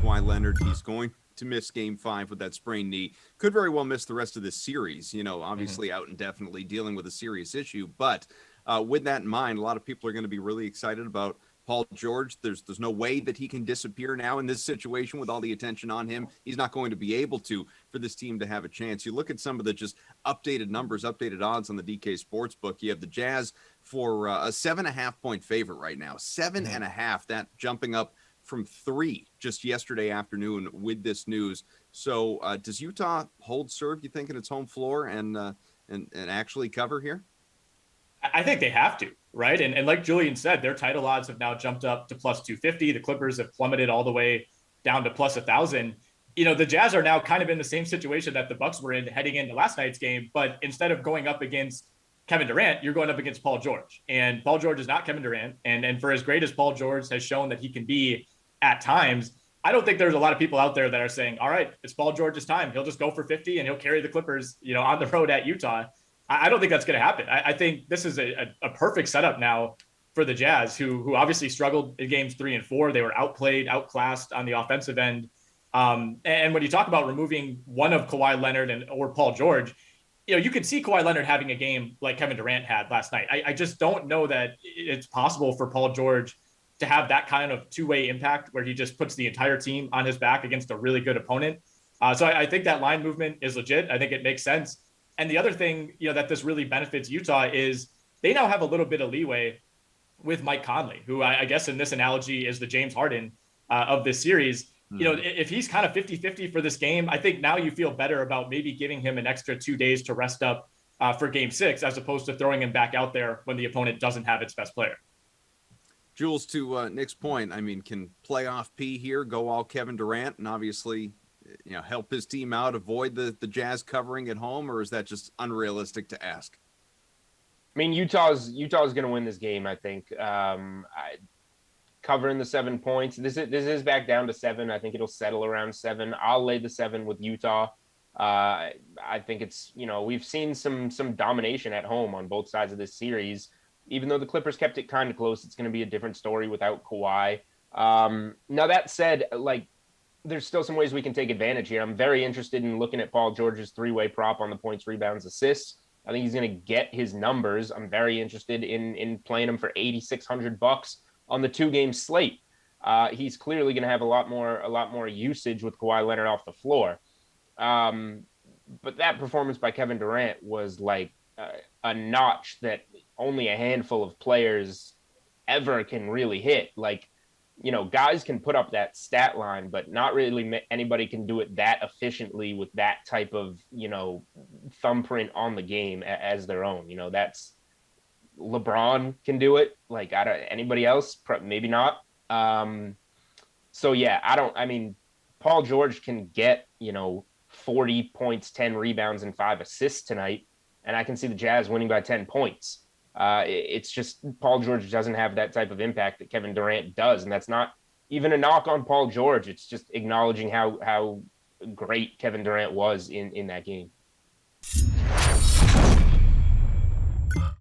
Kawhi Leonard, he's going to miss game 5 with that sprained knee. Could very well miss the rest of this series, obviously out indefinitely dealing with a serious issue. But with that in mind, a lot of people are going to be really excited about Paul George. There's no way that he can disappear now in this situation with all the attention on him. He's not going to be able to for this team to have a chance. You look at some of the just updated numbers, updated odds on the DK Sportsbook. You have the Jazz for a 7.5-point favorite right now. 7.5, that jumping up from 3 just yesterday afternoon with this news. So does Utah hold serve, you think, in its home floor and actually cover here? I think they have to, right? And like Julian said, their title odds have now jumped up to plus 250. The Clippers have plummeted all the way down to plus 1,000. The Jazz are now kind of in the same situation that the Bucks were in heading into last night's game, but instead of going up against Kevin Durant, you're going up against Paul George. And Paul George is not Kevin Durant. And for as great as Paul George has shown that he can be at times, I don't think there's a lot of people out there that are saying, all right, it's Paul George's time. He'll just go for 50 and he'll carry the Clippers, on the road at Utah. I don't think that's going to happen. I think this is a perfect setup now for the Jazz, who obviously struggled in games 3 and 4. They were outplayed, outclassed on the offensive end. And when you talk about removing one of Kawhi Leonard or Paul George, you could see Kawhi Leonard having a game like Kevin Durant had last night. I just don't know that it's possible for Paul George to have that kind of two-way impact where he just puts the entire team on his back against a really good opponent. So I think that line movement is legit. I think it makes sense. And the other thing, that this really benefits Utah is they now have a little bit of leeway with Mike Conley, who I guess in this analogy is the James Harden of this series. If he's kind of 50-50 for this game, I think now you feel better about maybe giving him an extra 2 days to rest up for game 6, as opposed to throwing him back out there when the opponent doesn't have its best player. Jules, to Nick's point, can playoff P here go all Kevin Durant and obviously, help his team out, avoid the Jazz covering at home, or is that just unrealistic to ask? Utah's going to win this game, I think. Covering the 7 points. This is back down to 7. I think it'll settle around 7. I'll lay the 7 with Utah. I think it's, we've seen some domination at home on both sides of this series. Even though the Clippers kept it kind of close, it's going to be a different story without Kawhi. Now, that said, there's still some ways we can take advantage here. I'm very interested in looking at Paul George's 3-way prop on the points, rebounds, assists. I think he's going to get his numbers. I'm very interested in playing him for $8,600 on the 2-game slate. He's clearly going to have a lot more usage with Kawhi Leonard off the floor. But that performance by Kevin Durant was like a notch that only a handful of players ever can really hit. Guys can put up that stat line, but not really anybody can do it that efficiently with that type of, thumbprint on the game as their own. That's LeBron can do it. Anybody else, maybe not. So yeah, Paul George can get, 40 points, 10 rebounds, and 5 assists tonight. And I can see the Jazz winning by 10 points. It's just Paul George doesn't have that type of impact that Kevin Durant does. And that's not even a knock on Paul George. It's just acknowledging how great Kevin Durant was in that game.